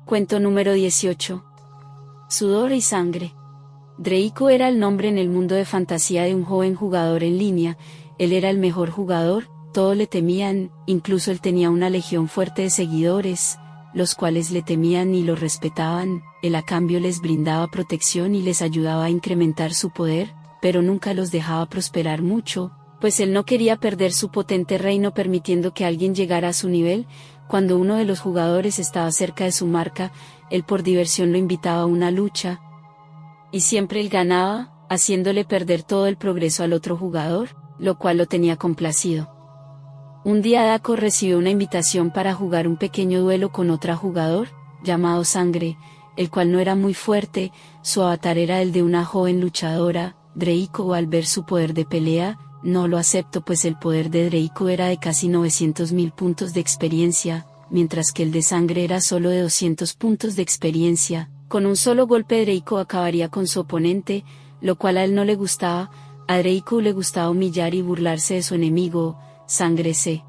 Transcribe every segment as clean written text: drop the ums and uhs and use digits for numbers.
Cuento número 18. Sudor y sangre. Draco era el nombre en el mundo de fantasía de un joven jugador en línea. Él era el mejor jugador, todos le temían, incluso él tenía una legión fuerte de seguidores, los cuales le temían y lo respetaban. Él a cambio les brindaba protección y les ayudaba a incrementar su poder, pero nunca los dejaba prosperar mucho, pues él no quería perder su potente reino permitiendo que alguien llegara a su nivel. Cuando uno de los jugadores estaba cerca de su marca, él por diversión lo invitaba a una lucha, y siempre él ganaba, haciéndole perder todo el progreso al otro jugador, lo cual lo tenía complacido. Un día Draco recibió una invitación para jugar un pequeño duelo con otro jugador, llamado Sangre, el cual no era muy fuerte, su avatar era el de una joven luchadora. Draco, al ver su poder de pelea, no lo aceptó, pues el poder de Draco era de casi 900.000 puntos de experiencia, mientras que el de Sangre era solo de 200 puntos de experiencia. Con un solo golpe Draco acabaría con su oponente, lo cual a él no le gustaba. A Draco le gustaba humillar y burlarse de su enemigo. Sangre se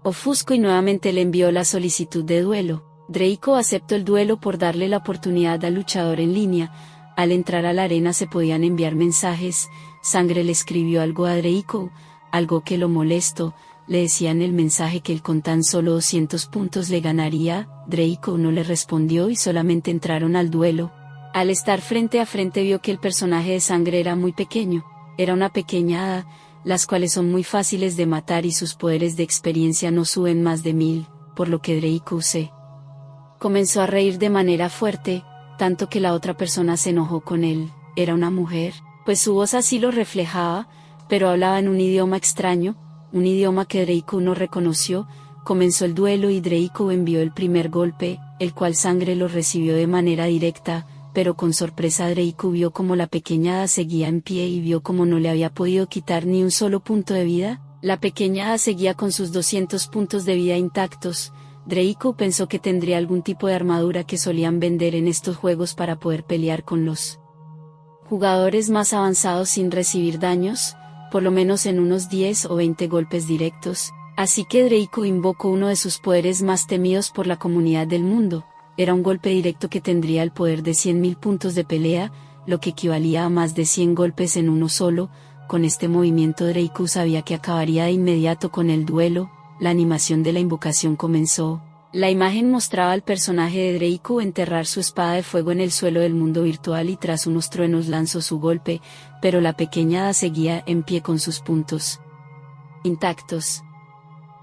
ofuscó y nuevamente le envió la solicitud de duelo. Draco aceptó el duelo por darle la oportunidad al luchador en línea. Al entrar a la arena se podían enviar mensajes. Sangre le escribió algo a Draco, algo que lo molestó. Le decía en el mensaje que él con tan solo 200 puntos le ganaría. Draco no le respondió y solamente entraron al duelo. Al estar frente a frente vio que el personaje de Sangre era muy pequeño, era una pequeña hada, las cuales son muy fáciles de matar y sus poderes de experiencia no suben más de 1000, por lo que Draco se comenzó a reír de manera fuerte, tanto que la otra persona se enojó con él. Era una mujer, pues su voz así lo reflejaba, pero hablaba en un idioma extraño, un idioma que Draco no reconoció. Comenzó el duelo y Draco envió el primer golpe, el cual Sangre lo recibió de manera directa, pero con sorpresa Draco vio como la pequeña hada seguía en pie y vio como no le había podido quitar ni un solo punto de vida. La pequeña hada seguía con sus 200 puntos de vida intactos. Draco pensó que tendría algún tipo de armadura que solían vender en estos juegos para poder pelear con los jugadores más avanzados sin recibir daños, por lo menos en unos 10 o 20 golpes directos. Así que Draco invocó uno de sus poderes más temidos por la comunidad del mundo. Era un golpe directo que tendría el poder de 100.000 puntos de pelea, lo que equivalía a más de 100 golpes en uno solo. Con este movimiento Draco sabía que acabaría de inmediato con el duelo. La animación de la invocación comenzó. La imagen mostraba al personaje de Draco enterrar su espada de fuego en el suelo del mundo virtual y tras unos truenos lanzó su golpe, pero la pequeña hada seguía en pie con sus puntos intactos.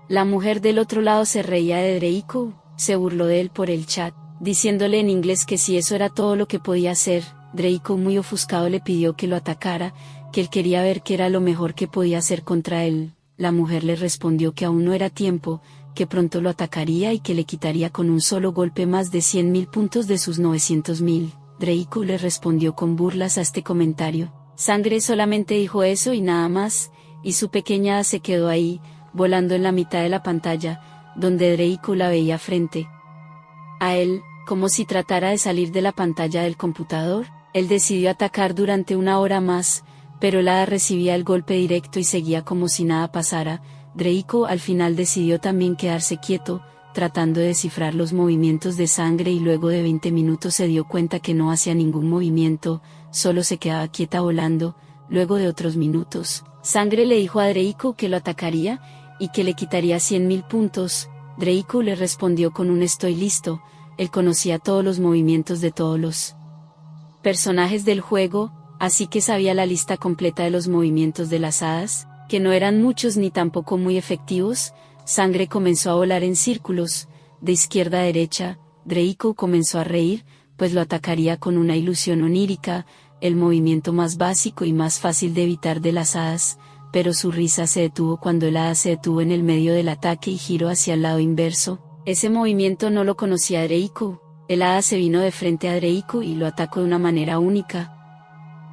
La mujer del otro lado se reía de Draco, se burló de él por el chat, diciéndole en inglés que si eso era todo lo que podía hacer. Draco, muy ofuscado, le pidió que lo atacara, que él quería ver qué era lo mejor que podía hacer contra él. La mujer le respondió que aún no era tiempo, que pronto lo atacaría y que le quitaría con un solo golpe más de 100.000 puntos de sus 900.000. Draco le respondió con burlas a este comentario. Sangre solamente dijo eso y nada más, y su pequeña hada se quedó ahí, volando en la mitad de la pantalla, donde Draco la veía frente a él, como si tratara de salir de la pantalla del computador. Él decidió atacar durante una hora más, pero el hada recibía el golpe directo y seguía como si nada pasara. Draco al final decidió también quedarse quieto, tratando de descifrar los movimientos de Sangre, y luego de 20 minutos se dio cuenta que no hacía ningún movimiento, solo se quedaba quieta volando. Luego de otros minutos, Sangre le dijo a Draco que lo atacaría, y que le quitaría 100.000 puntos. Draco le respondió con un estoy listo. Él conocía todos los movimientos de todos los personajes del juego, así que sabía la lista completa de los movimientos de las hadas, que no eran muchos ni tampoco muy efectivos. Sangre comenzó a volar en círculos, de izquierda a derecha. Draco comenzó a reír, pues lo atacaría con una ilusión onírica, el movimiento más básico y más fácil de evitar de las hadas, pero su risa se detuvo cuando el hada se detuvo en el medio del ataque y giró hacia el lado inverso. Ese movimiento no lo conocía Draco. El hada se vino de frente a Draco y lo atacó de una manera única.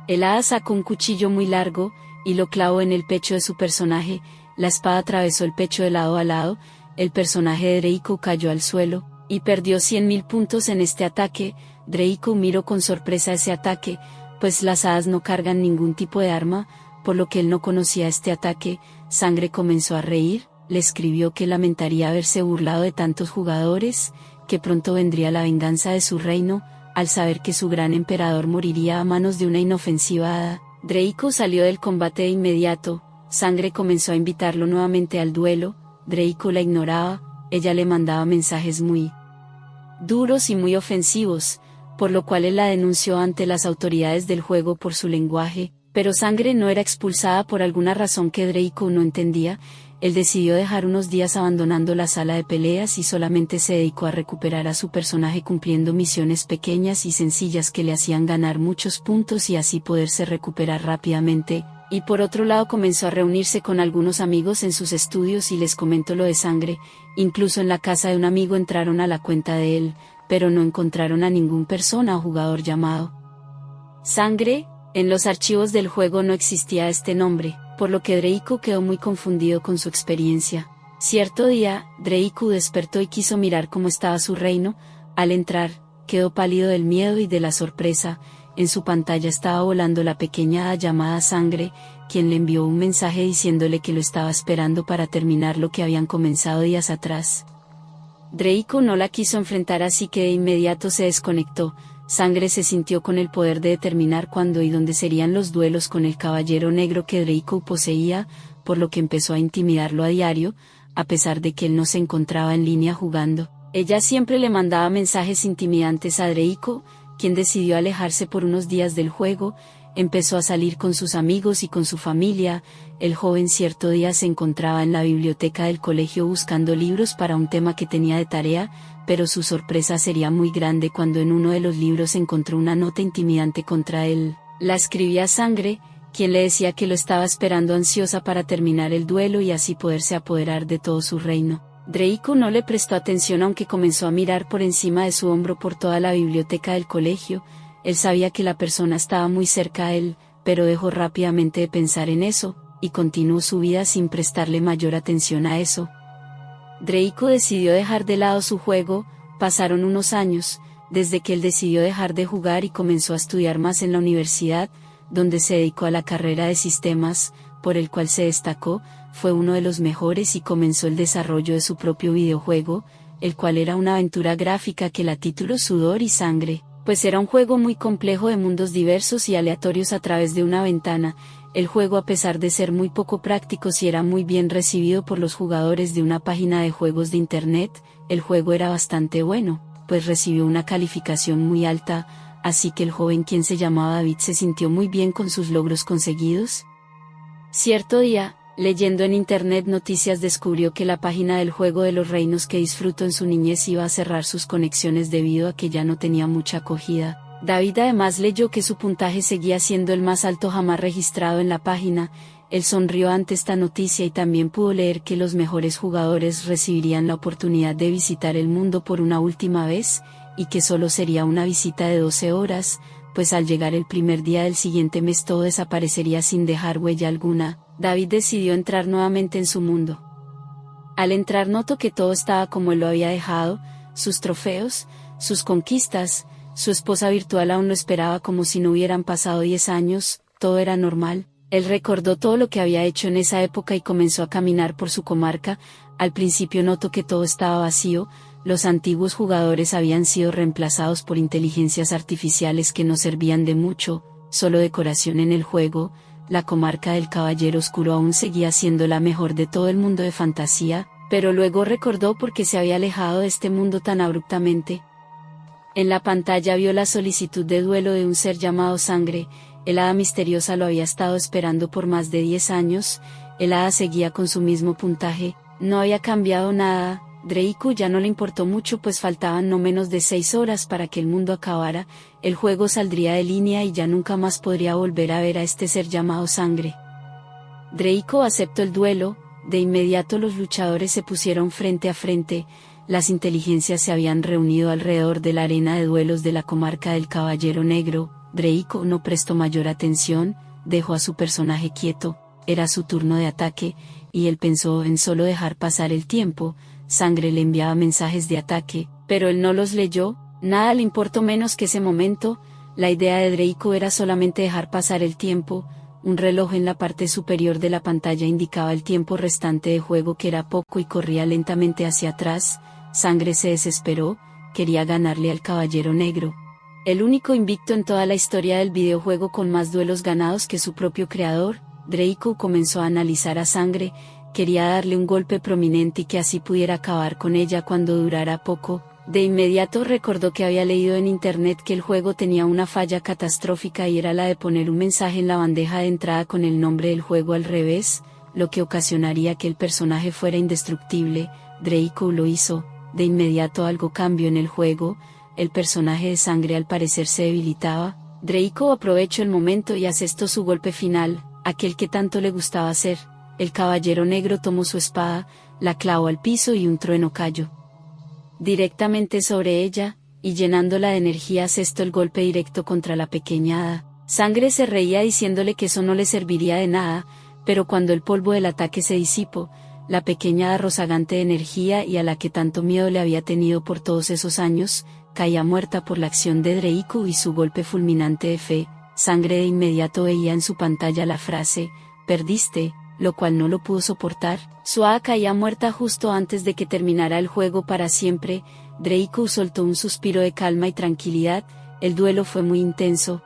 El hada sacó un cuchillo muy largo, y lo clavó en el pecho de su personaje. La espada atravesó el pecho de lado a lado. El personaje de Draco cayó al suelo, y perdió 100.000 puntos en este ataque. Draco miró con sorpresa ese ataque, pues las hadas no cargan ningún tipo de arma, por lo que él no conocía este ataque. Sangre comenzó a reír, le escribió que lamentaría haberse burlado de tantos jugadores, que pronto vendría la venganza de su reino, al saber que su gran emperador moriría a manos de una inofensiva hada. Draco salió del combate de inmediato. Sangre comenzó a invitarlo nuevamente al duelo. Draco la ignoraba, ella le mandaba mensajes muy duros y muy ofensivos, por lo cual él la denunció ante las autoridades del juego por su lenguaje, pero Sangre no era expulsada por alguna razón que Draco no entendía. Él decidió dejar unos días abandonando la sala de peleas y solamente se dedicó a recuperar a su personaje cumpliendo misiones pequeñas y sencillas que le hacían ganar muchos puntos y así poderse recuperar rápidamente. Y por otro lado comenzó a reunirse con algunos amigos en sus estudios y les comentó lo de Sangre. Incluso en la casa de un amigo entraron a la cuenta de él, pero no encontraron a ningún persona o jugador llamado Sangre. En los archivos del juego no existía este nombre, por lo que Draco quedó muy confundido con su experiencia. Cierto día, Draco despertó y quiso mirar cómo estaba su reino. Al entrar, quedó pálido del miedo y de la sorpresa. En su pantalla estaba volando la pequeña hada llamada Sangre, quien le envió un mensaje diciéndole que lo estaba esperando para terminar lo que habían comenzado días atrás. Draco no la quiso enfrentar, así que de inmediato se desconectó. Sangre se sintió con el poder de determinar cuándo y dónde serían los duelos con el caballero negro que Draco poseía, por lo que empezó a intimidarlo a diario, a pesar de que él no se encontraba en línea jugando. Ella siempre le mandaba mensajes intimidantes a Draco, quien decidió alejarse por unos días del juego. Empezó a salir con sus amigos y con su familia. El joven cierto día se encontraba en la biblioteca del colegio buscando libros para un tema que tenía de tarea, pero su sorpresa sería muy grande cuando en uno de los libros encontró una nota intimidante contra él. La escribía Sangre, quien le decía que lo estaba esperando ansiosa para terminar el duelo y así poderse apoderar de todo su reino. Draco no le prestó atención aunque comenzó a mirar por encima de su hombro por toda la biblioteca del colegio. Él sabía que la persona estaba muy cerca a él, pero dejó rápidamente de pensar en eso, y continuó su vida sin prestarle mayor atención a eso. Draco decidió dejar de lado su juego. Pasaron unos años, desde que él decidió dejar de jugar y comenzó a estudiar más en la universidad, donde se dedicó a la carrera de sistemas, por el cual se destacó, fue uno de los mejores y comenzó el desarrollo de su propio videojuego, el cual era una aventura gráfica que la tituló Sudor y Sangre. Pues era un juego muy complejo de mundos diversos y aleatorios a través de una ventana. El juego, a pesar de ser muy poco práctico, sí era muy bien recibido por los jugadores de una página de juegos de internet. El juego era bastante bueno, pues recibió una calificación muy alta, así que el joven, quien se llamaba David, se sintió muy bien con sus logros conseguidos. Cierto día, leyendo en internet noticias, descubrió que la página del juego de los reinos que disfrutó en su niñez iba a cerrar sus conexiones debido a que ya no tenía mucha acogida. David además leyó que su puntaje seguía siendo el más alto jamás registrado en la página. Él sonrió ante esta noticia y también pudo leer que los mejores jugadores recibirían la oportunidad de visitar el mundo por una última vez, y que solo sería una visita de 12 horas, pues al llegar el primer día del siguiente mes todo desaparecería sin dejar huella alguna. David decidió entrar nuevamente en su mundo. Al entrar notó que todo estaba como él lo había dejado, sus trofeos, sus conquistas, su esposa virtual aún lo esperaba como si no hubieran pasado 10 años, todo era normal. Él recordó todo lo que había hecho en esa época y comenzó a caminar por su comarca. Al principio notó que todo estaba vacío, los antiguos jugadores habían sido reemplazados por inteligencias artificiales que no servían de mucho, solo decoración en el juego. La comarca del Caballero Oscuro aún seguía siendo la mejor de todo el mundo de fantasía, pero luego recordó por qué se había alejado de este mundo tan abruptamente. En la pantalla vio la solicitud de duelo de un ser llamado Sangre. El hada misteriosa lo había estado esperando por más de 10 años, el hada seguía con su mismo puntaje, no había cambiado nada. Draco ya no le importó mucho, pues faltaban no menos de 6 horas para que el mundo acabara. El juego saldría de línea y ya nunca más podría volver a ver a este ser llamado Sangre. Draco aceptó el duelo. De inmediato los luchadores se pusieron frente a frente. Las inteligencias se habían reunido alrededor de la arena de duelos de la comarca del Caballero Negro. Draco no prestó mayor atención, dejó a su personaje quieto. Era su turno de ataque, y él pensó en solo dejar pasar el tiempo. Sangre le enviaba mensajes de ataque, pero él no los leyó. Nada le importó menos que ese momento. La idea de Draco era solamente dejar pasar el tiempo. Un reloj en la parte superior de la pantalla indicaba el tiempo restante de juego, que era poco, y corría lentamente hacia atrás. Sangre se desesperó, quería ganarle al Caballero Negro. El único invicto en toda la historia del videojuego con más duelos ganados que su propio creador, Draco comenzó a analizar a Sangre, quería darle un golpe prominente y que así pudiera acabar con ella cuando durara poco. De inmediato recordó que había leído en internet que el juego tenía una falla catastrófica y era la de poner un mensaje en la bandeja de entrada con el nombre del juego al revés, lo que ocasionaría que el personaje fuera indestructible. Draco lo hizo, de inmediato algo cambió en el juego, el personaje de Sangre al parecer se debilitaba. Draco aprovechó el momento y asestó su golpe final, aquel que tanto le gustaba hacer. El Caballero Negro tomó su espada, la clavó al piso y un trueno cayó directamente sobre ella, y llenándola de energía asestó el golpe directo contra la pequeña hada. Sangre se reía diciéndole que eso no le serviría de nada, pero cuando el polvo del ataque se disipó, la pequeña hada rozagante de energía y a la que tanto miedo le había tenido por todos esos años, caía muerta por la acción de Draco y su golpe fulminante de fe. Sangre de inmediato veía en su pantalla la frase, «Perdiste», lo cual no lo pudo soportar. Su hada caía muerta justo antes de que terminara el juego para siempre. Draco soltó un suspiro de calma y tranquilidad, el duelo fue muy intenso.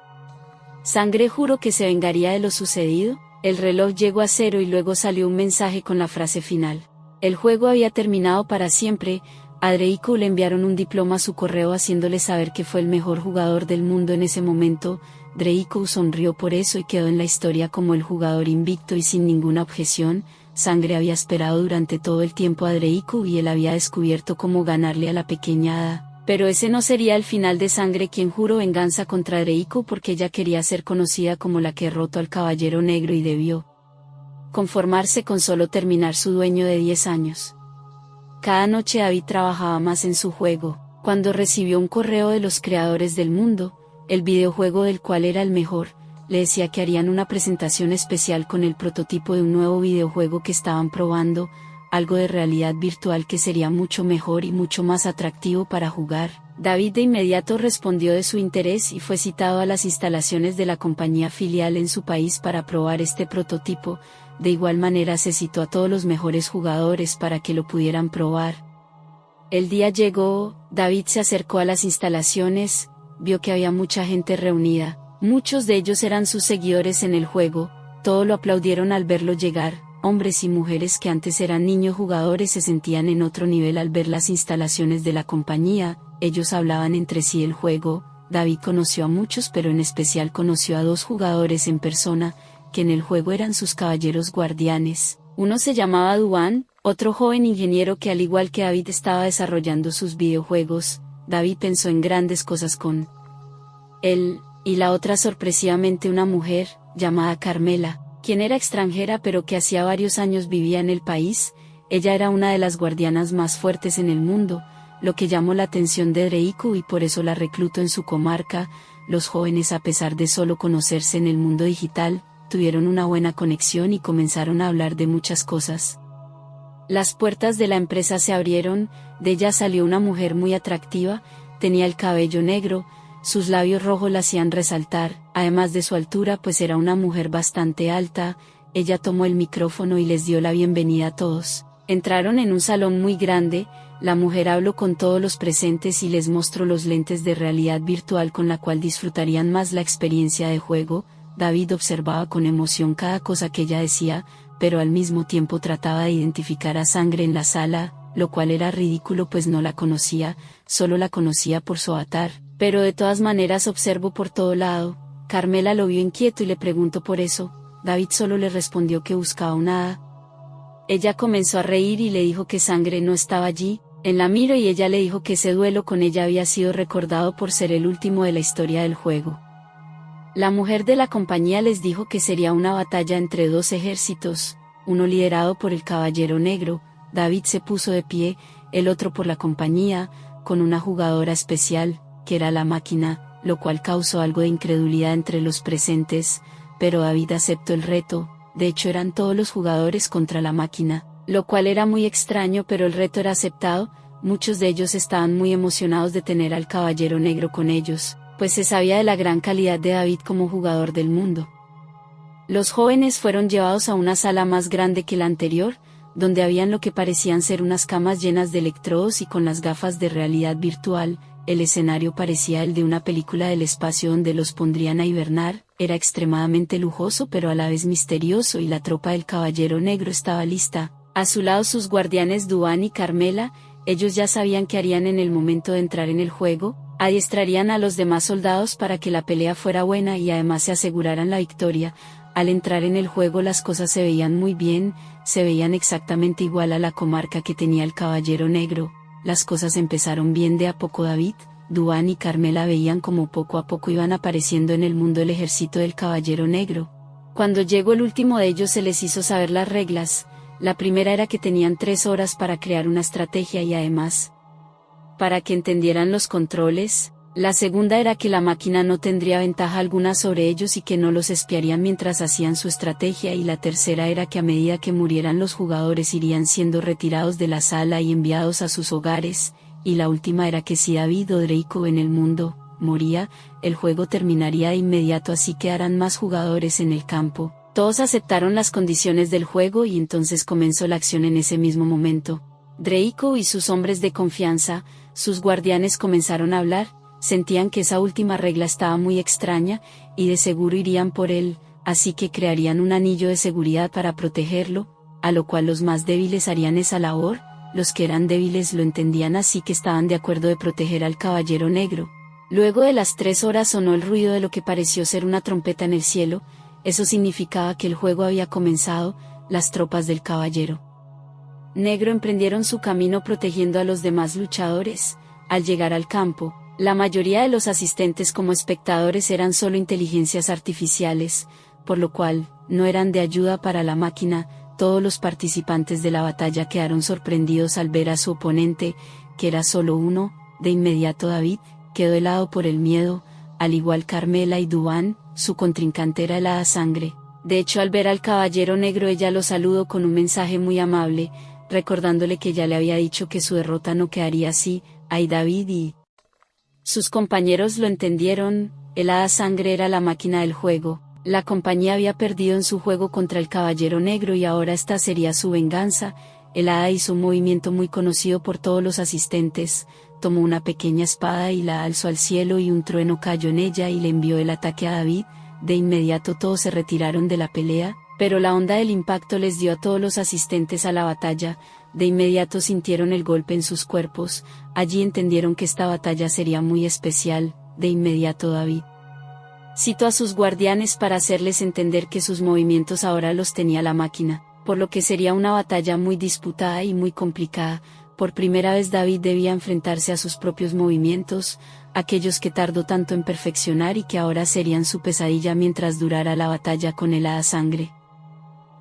Sangre juró que se vengaría de lo sucedido. El reloj llegó a 0 y luego salió un mensaje con la frase final. El juego había terminado para siempre. A Draco le enviaron un diploma a su correo haciéndole saber que fue el mejor jugador del mundo en ese momento. Draco sonrió por eso y quedó en la historia como el jugador invicto y sin ninguna objeción. Sangre había esperado durante todo el tiempo a Draco y él había descubierto cómo ganarle a la pequeña hada. Pero ese no sería el final de Sangre, quien juró venganza contra Draco porque ella quería ser conocida como la que derrotó al Caballero Negro y debió conformarse con solo terminar su dueño de 10 años. Cada noche David trabajaba más en su juego, cuando recibió un correo de los creadores del mundo, el videojuego del cual era el mejor, le decía que harían una presentación especial con el prototipo de un nuevo videojuego que estaban probando, algo de realidad virtual que sería mucho mejor y mucho más atractivo para jugar. David de inmediato respondió de su interés y fue citado a las instalaciones de la compañía filial en su país para probar este prototipo. De igual manera se citó a todos los mejores jugadores para que lo pudieran probar. El día llegó, David se acercó a las instalaciones, vio que había mucha gente reunida, muchos de ellos eran sus seguidores en el juego, todos lo aplaudieron al verlo llegar, hombres y mujeres que antes eran niños jugadores se sentían en otro nivel al ver las instalaciones de la compañía, ellos hablaban entre sí del juego. David conoció a muchos pero en especial conoció a 2 jugadores en persona, que en el juego eran sus caballeros guardianes. Uno se llamaba Duan, otro joven ingeniero que al igual que David estaba desarrollando sus videojuegos. David pensó en grandes cosas con él, y la otra sorpresivamente una mujer, llamada Carmela, quien era extranjera pero que hacía varios años vivía en el país. Ella era una de las guardianas más fuertes en el mundo, lo que llamó la atención de Draco y por eso la reclutó en su comarca. Los jóvenes, a pesar de solo conocerse en el mundo digital, tuvieron una buena conexión y comenzaron a hablar de muchas cosas. Las puertas de la empresa se abrieron, de ella salió una mujer muy atractiva, tenía el cabello negro, sus labios rojos la hacían resaltar, además de su altura pues era una mujer bastante alta. Ella tomó el micrófono y les dio la bienvenida a todos. Entraron en un salón muy grande, la mujer habló con todos los presentes y les mostró los lentes de realidad virtual con la cual disfrutarían más la experiencia de juego. David observaba con emoción cada cosa que ella decía, pero al mismo tiempo trataba de identificar a Sangre en la sala, lo cual era ridículo pues no la conocía, solo la conocía por su avatar, pero de todas maneras observó por todo lado. Carmela lo vio inquieto y le preguntó por eso. David solo le respondió que buscaba una hada. Ella comenzó a reír y le dijo que Sangre no estaba allí. Él la miró y ella le dijo que ese duelo con ella había sido recordado por ser el último de la historia del juego. La mujer de la compañía les dijo que sería una batalla entre 2 ejércitos, uno liderado por el Caballero Negro. David se puso de pie, el otro por la compañía, con una jugadora especial, que era la máquina, lo cual causó algo de incredulidad entre los presentes, pero David aceptó el reto. De hecho eran todos los jugadores contra la máquina, lo cual era muy extraño, pero el reto era aceptado. Muchos de ellos estaban muy emocionados de tener al Caballero Negro con ellos, pues se sabía de la gran calidad de David como jugador del mundo. Los jóvenes fueron llevados a una sala más grande que la anterior, donde habían lo que parecían ser unas camas llenas de electrodos y con las gafas de realidad virtual. El escenario parecía el de una película del espacio donde los pondrían a hibernar. Era extremadamente lujoso pero a la vez misterioso, y la tropa del Caballero Negro estaba lista. A su lado sus guardianes Duan y Carmela. Ellos ya sabían qué harían en el momento de entrar en el juego. Adiestrarían a los demás soldados para que la pelea fuera buena y además se aseguraran la victoria. Al entrar en el juego las cosas se veían muy bien, se veían exactamente igual a la comarca que tenía el Caballero Negro. Las cosas empezaron bien de a poco. David, Duan y Carmela veían como poco a poco iban apareciendo en el mundo el ejército del Caballero Negro. Cuando llegó el último de ellos se les hizo saber las reglas. La primera era que tenían 3 horas para crear una estrategia y además para que entendieran los controles. La segunda era que la máquina no tendría ventaja alguna sobre ellos y que no los espiarían mientras hacían su estrategia, y la tercera era que a medida que murieran los jugadores irían siendo retirados de la sala y enviados a sus hogares, y la última era que si David o Draco en el mundo moría, el juego terminaría de inmediato, así que harán más jugadores en el campo. Todos aceptaron las condiciones del juego y entonces comenzó la acción en ese mismo momento. Draco y sus hombres de confianza, sus guardianes, comenzaron a hablar. Sentían que esa última regla estaba muy extraña, y de seguro irían por él, así que crearían un anillo de seguridad para protegerlo, a lo cual los más débiles harían esa labor. Los que eran débiles lo entendían, así que estaban de acuerdo de proteger al Caballero Negro. Luego de las 3 horas sonó el ruido de lo que pareció ser una trompeta en el cielo. Eso significaba que el juego había comenzado. Las tropas del Caballero Negro emprendieron su camino protegiendo a los demás luchadores. Al llegar al campo, la mayoría de los asistentes como espectadores eran solo inteligencias artificiales, por lo cual, no eran de ayuda para la máquina. Todos los participantes de la batalla quedaron sorprendidos al ver a su oponente, que era solo uno. De inmediato David quedó helado por el miedo, al igual Carmela y Duan. Su contrincante era el Hada Sangre. De hecho, al ver al Caballero Negro ella lo saludó con un mensaje muy amable, recordándole que ya le había dicho que su derrota no quedaría así. Ay, David y sus compañeros lo entendieron. El Hada Sangre era la máquina del juego. La compañía había perdido en su juego contra el Caballero Negro y ahora esta sería su venganza. El Hada hizo un movimiento muy conocido por todos los asistentes. Tomó una pequeña espada y la alzó al cielo, y un trueno cayó en ella y le envió el ataque a David. De inmediato todos se retiraron de la pelea, pero la onda del impacto les dio a todos los asistentes a la batalla. De inmediato sintieron el golpe en sus cuerpos. Allí entendieron que esta batalla sería muy especial. De inmediato David citó a sus guardianes para hacerles entender que sus movimientos ahora los tenía la máquina, por lo que sería una batalla muy disputada y muy complicada. Por primera vez David debía enfrentarse a sus propios movimientos, aquellos que tardó tanto en perfeccionar y que ahora serían su pesadilla mientras durara la batalla con el Hada Sangre.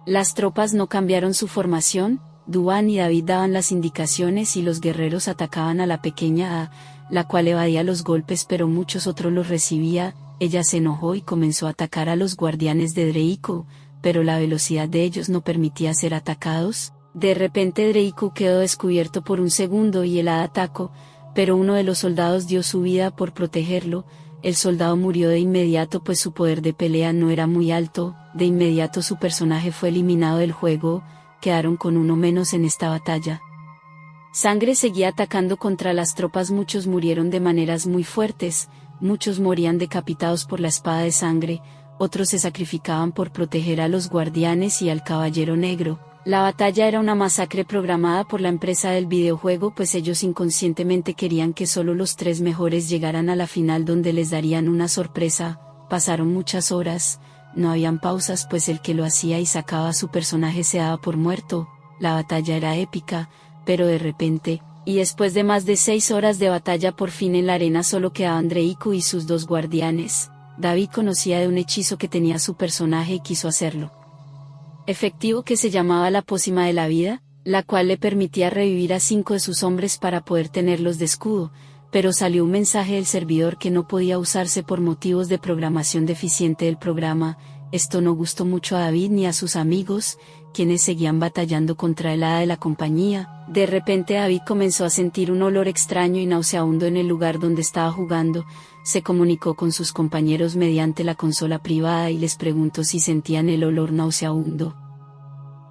Las tropas no cambiaron su formación. Duan y David daban las indicaciones y los guerreros atacaban a la pequeña Hada, la cual evadía los golpes pero muchos otros los recibía. Ella se enojó y comenzó a atacar a los guardianes de Draco, pero la velocidad de ellos no permitía ser atacados. De repente Draco quedó descubierto por un segundo y el Hada atacó, pero uno de los soldados dio su vida por protegerlo. El soldado murió de inmediato pues su poder de pelea no era muy alto. De inmediato su personaje fue eliminado del juego. Quedaron con uno menos en esta batalla. Sangre seguía atacando contra las tropas. Muchos murieron de maneras muy fuertes, muchos morían decapitados por la espada de Sangre, otros se sacrificaban por proteger a los guardianes y al Caballero Negro. La batalla era una masacre programada por la empresa del videojuego, pues ellos inconscientemente querían que solo los 3 mejores llegaran a la final, donde les darían una sorpresa. Pasaron muchas horas, no habían pausas, pues el que lo hacía y sacaba a su personaje se daba por muerto. La batalla era épica, pero de repente, y después de más de 6 horas de batalla, por fin en la arena solo quedaban Draco y sus 2 guardianes. David conocía de un hechizo que tenía su personaje y quiso hacerlo efectivo, que se llamaba la pócima de la vida, la cual le permitía revivir a 5 de sus hombres para poder tenerlos de escudo, pero salió un mensaje del servidor que no podía usarse por motivos de programación deficiente del programa. Esto no gustó mucho a David ni a sus amigos, quienes seguían batallando contra el Hada de la compañía. De repente David comenzó a sentir un olor extraño y nauseabundo en el lugar donde estaba jugando. Se comunicó con sus compañeros mediante la consola privada y les preguntó si sentían el olor nauseabundo.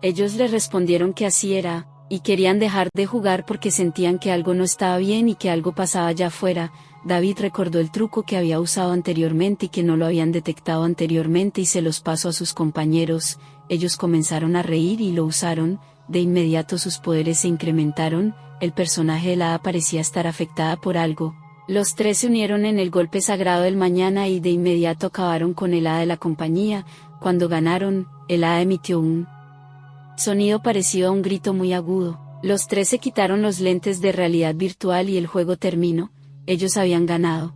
Ellos le respondieron que así era, y querían dejar de jugar porque sentían que algo no estaba bien y que algo pasaba allá afuera. David recordó el truco que había usado anteriormente y que no lo habían detectado anteriormente y se los pasó a sus compañeros. Ellos comenzaron a reír y lo usaron. De inmediato sus poderes se incrementaron. El personaje de la hada parecía estar afectada por algo. Los tres se unieron en el golpe sagrado del mañana y de inmediato acabaron con el hada de la compañía. Cuando ganaron, el hada emitió un sonido parecido a un grito muy agudo. Los tres se quitaron los lentes de realidad virtual y el juego terminó. Ellos habían ganado.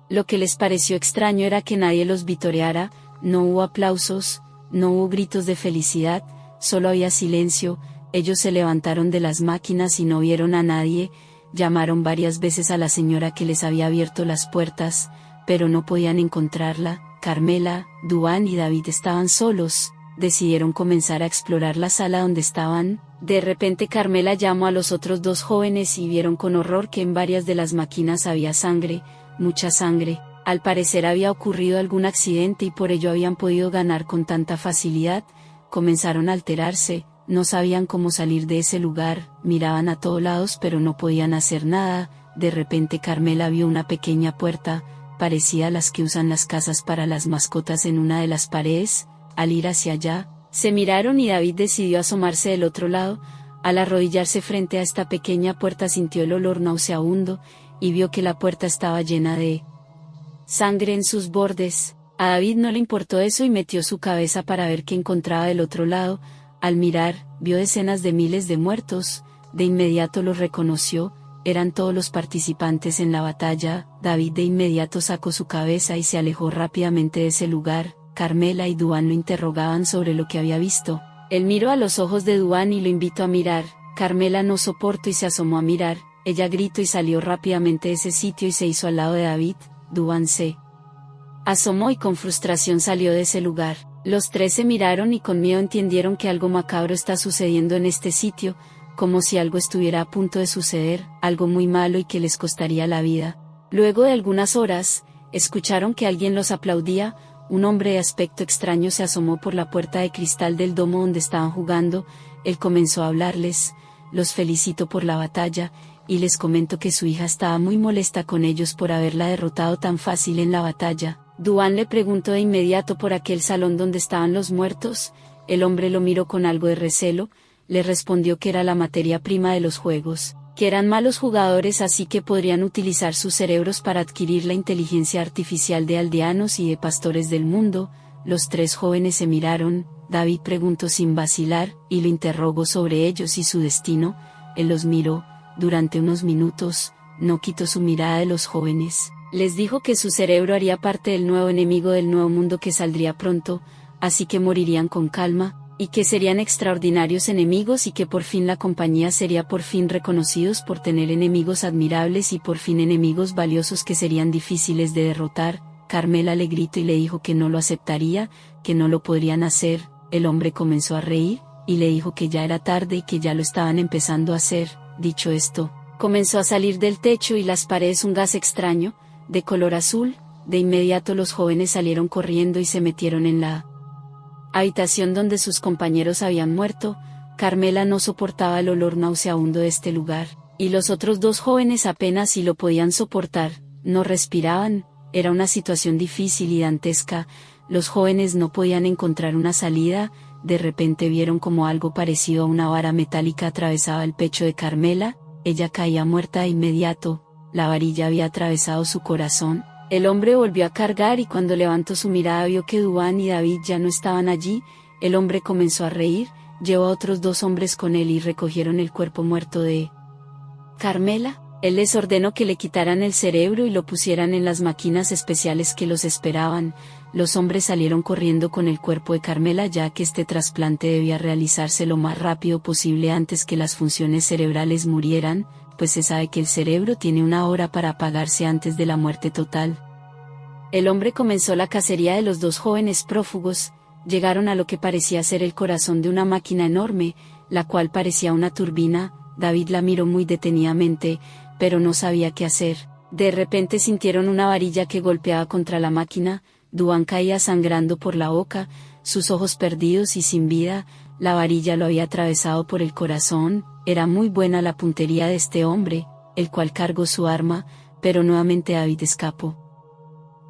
Lo que les pareció extraño era que nadie los vitoreara, no hubo aplausos, no hubo gritos de felicidad, solo había silencio. Ellos se levantaron de las máquinas y no vieron a nadie. Llamaron varias veces a la señora que les había abierto las puertas, pero no podían encontrarla. Carmela, Duan y David estaban solos. Decidieron comenzar a explorar la sala donde estaban. De repente Carmela llamó a los otros dos jóvenes y vieron con horror que en varias de las máquinas había sangre, mucha sangre. Al parecer había ocurrido algún accidente y por ello habían podido ganar con tanta facilidad. Comenzaron a alterarse, no sabían cómo salir de ese lugar, miraban a todos lados pero no podían hacer nada. De repente Carmela vio una pequeña puerta, parecida a las que usan las casas para las mascotas en una de las paredes. Al ir hacia allá, se miraron y David decidió asomarse del otro lado. Al arrodillarse frente a esta pequeña puerta sintió el olor nauseabundo, y vio que la puerta estaba llena de sangre en sus bordes. A David no le importó eso y metió su cabeza para ver qué encontraba del otro lado. Al mirar, vio decenas de miles de muertos. De inmediato los reconoció, eran todos los participantes en la batalla. David de inmediato sacó su cabeza y se alejó rápidamente de ese lugar. Carmela y Duan lo interrogaban sobre lo que había visto. Él miró a los ojos de Duan y lo invitó a mirar. Carmela no soportó y se asomó a mirar. Ella gritó y salió rápidamente de ese sitio y se hizo al lado de David. Duan se asomó y con frustración salió de ese lugar. Los tres se miraron y con miedo entendieron que algo macabro está sucediendo en este sitio, como si algo estuviera a punto de suceder, algo muy malo y que les costaría la vida. Luego de algunas horas, escucharon que alguien los aplaudía. Un hombre de aspecto extraño se asomó por la puerta de cristal del domo donde estaban jugando. Él comenzó a hablarles. Los felicito por la batalla, y les comento que su hija estaba muy molesta con ellos por haberla derrotado tan fácil en la batalla. Duan le preguntó de inmediato por aquel salón donde estaban los muertos. El hombre lo miró con algo de recelo. Le respondió que era la materia prima de los juegos, que eran malos jugadores así que podrían utilizar sus cerebros para adquirir la inteligencia artificial de aldeanos y de pastores del mundo. Los tres jóvenes se miraron. David preguntó sin vacilar, y lo interrogó sobre ellos y su destino. Él los miró, durante unos minutos, no quitó su mirada de los jóvenes. Les dijo que su cerebro haría parte del nuevo enemigo del nuevo mundo que saldría pronto, así que morirían con calma, y que serían extraordinarios enemigos y que por fin la compañía sería por fin reconocidos por tener enemigos admirables y por fin enemigos valiosos que serían difíciles de derrotar. Carmela le gritó y le dijo que no lo aceptaría, que no lo podrían hacer. El hombre comenzó a reír, y le dijo que ya era tarde y que ya lo estaban empezando a hacer. Dicho esto, comenzó a salir del techo y las paredes un gas extraño, de color azul. De inmediato los jóvenes salieron corriendo y se metieron en la habitación donde sus compañeros habían muerto. Carmela no soportaba el olor nauseabundo de este lugar, y los otros dos jóvenes apenas si lo podían soportar, no respiraban. Era una situación difícil y dantesca. Los jóvenes no podían encontrar una salida. De repente vieron como algo parecido a una vara metálica atravesaba el pecho de Carmela. Ella caía muerta de inmediato. La varilla había atravesado su corazón. El hombre volvió a cargar y cuando levantó su mirada vio que Duan y David ya no estaban allí. El hombre comenzó a reír, llevó a otros dos hombres con él y recogieron el cuerpo muerto de Carmela. Él les ordenó que le quitaran el cerebro y lo pusieran en las máquinas especiales que los esperaban. Los hombres salieron corriendo con el cuerpo de Carmela ya que este trasplante debía realizarse lo más rápido posible antes que las funciones cerebrales murieran, pues se sabe que el cerebro tiene una hora para apagarse antes de la muerte total. El hombre comenzó la cacería de los dos jóvenes prófugos. Llegaron a lo que parecía ser el corazón de una máquina enorme, la cual parecía una turbina. David la miró muy detenidamente, pero no sabía qué hacer. De repente sintieron una varilla que golpeaba contra la máquina. Duan caía sangrando por la boca, sus ojos perdidos y sin vida. la varilla lo había atravesado por el corazón. Era muy buena la puntería de este hombre, el cual cargó su arma, pero nuevamente David escapó.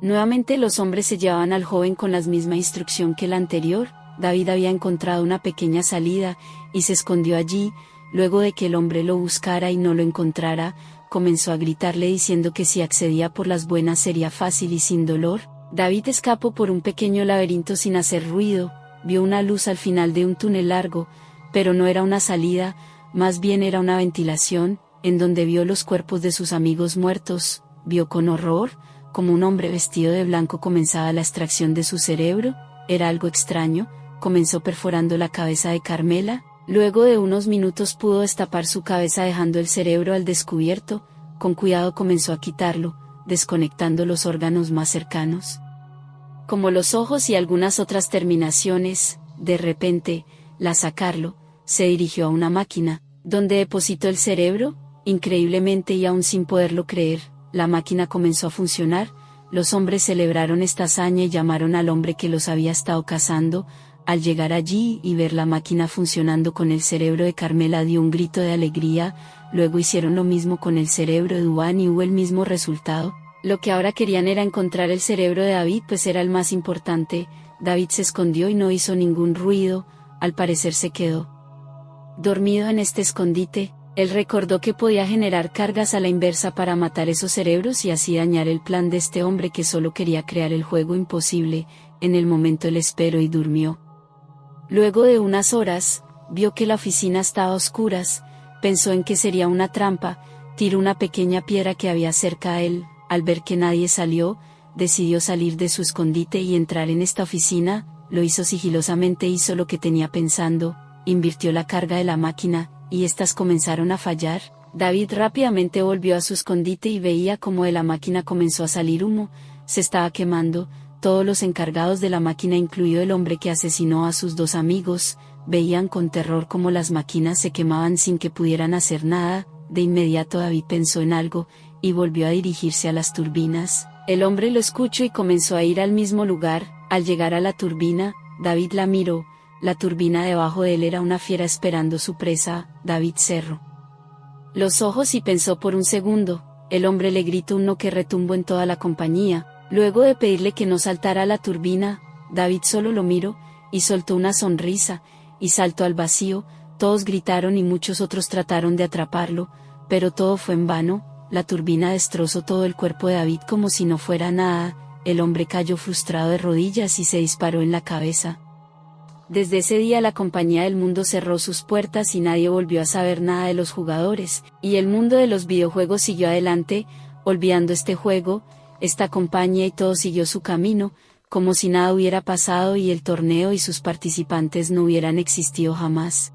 Nuevamente los hombres se llevaban al joven con la misma instrucción que la anterior. David había encontrado una pequeña salida, y se escondió allí. Luego de que el hombre lo buscara y no lo encontrara, comenzó a gritarle diciendo que si accedía por las buenas sería fácil y sin dolor. David escapó por un pequeño laberinto sin hacer ruido, vio una luz al final de un túnel largo, pero no era una salida, más bien era una ventilación, en donde vio los cuerpos de sus amigos muertos. Vio con horror como un hombre vestido de blanco comenzaba la extracción de su cerebro. Era algo extraño. Comenzó perforando la cabeza de Carmela. Luego de unos minutos pudo destapar su cabeza dejando el cerebro al descubierto. Con cuidado comenzó a quitarlo, desconectando los órganos más cercanos, como los ojos y algunas otras terminaciones. De repente, al sacarlo, se dirigió a una máquina, donde depositó el cerebro. Increíblemente y aún sin poderlo creer, la máquina comenzó a funcionar. Los hombres celebraron esta hazaña y llamaron al hombre que los había estado cazando. Al llegar allí y ver la máquina funcionando con el cerebro de Carmela, dio un grito de alegría. Luego hicieron lo mismo con el cerebro de Duván y hubo el mismo resultado. Lo que ahora querían era encontrar el cerebro de David, pues era el más importante. David se escondió y no hizo ningún ruido. Al parecer se quedó dormido en este escondite. Él recordó que podía generar cargas a la inversa para matar esos cerebros y así dañar el plan de este hombre que solo quería crear el juego imposible. En el momento él esperó y durmió. Luego de unas horas, vio que la oficina estaba a oscuras. Pensó en que sería una trampa. Tiró una pequeña piedra que había cerca a él. Al ver que nadie salió, decidió salir de su escondite y entrar en esta oficina. Lo hizo sigilosamente, hizo lo que tenía pensando, invirtió la carga de la máquina, y éstas comenzaron a fallar. David rápidamente volvió a su escondite y veía cómo de la máquina comenzó a salir humo. Se estaba quemando. Todos los encargados de la máquina, incluido el hombre que asesinó a sus dos amigos, veían con terror cómo las máquinas se quemaban sin que pudieran hacer nada. De inmediato David pensó en algo, y volvió a dirigirse a las turbinas. El hombre lo escuchó y comenzó a ir al mismo lugar. Al llegar a la turbina, David la miró. La turbina debajo de él era una fiera esperando su presa. David cerró los ojos y pensó por un segundo. El hombre le gritó un no que retumbó en toda la compañía. Luego de pedirle que no saltara a la turbina, David solo lo miró, y soltó una sonrisa, y saltó al vacío. Todos gritaron y muchos otros trataron de atraparlo, pero todo fue en vano. La turbina destrozó todo el cuerpo de David como si no fuera nada. El hombre cayó frustrado de rodillas y se disparó en la cabeza. Desde ese día la compañía del mundo cerró sus puertas y nadie volvió a saber nada de los jugadores, y el mundo de los videojuegos siguió adelante, olvidando este juego, esta compañía, y todo siguió su camino, como si nada hubiera pasado y el torneo y sus participantes no hubieran existido jamás.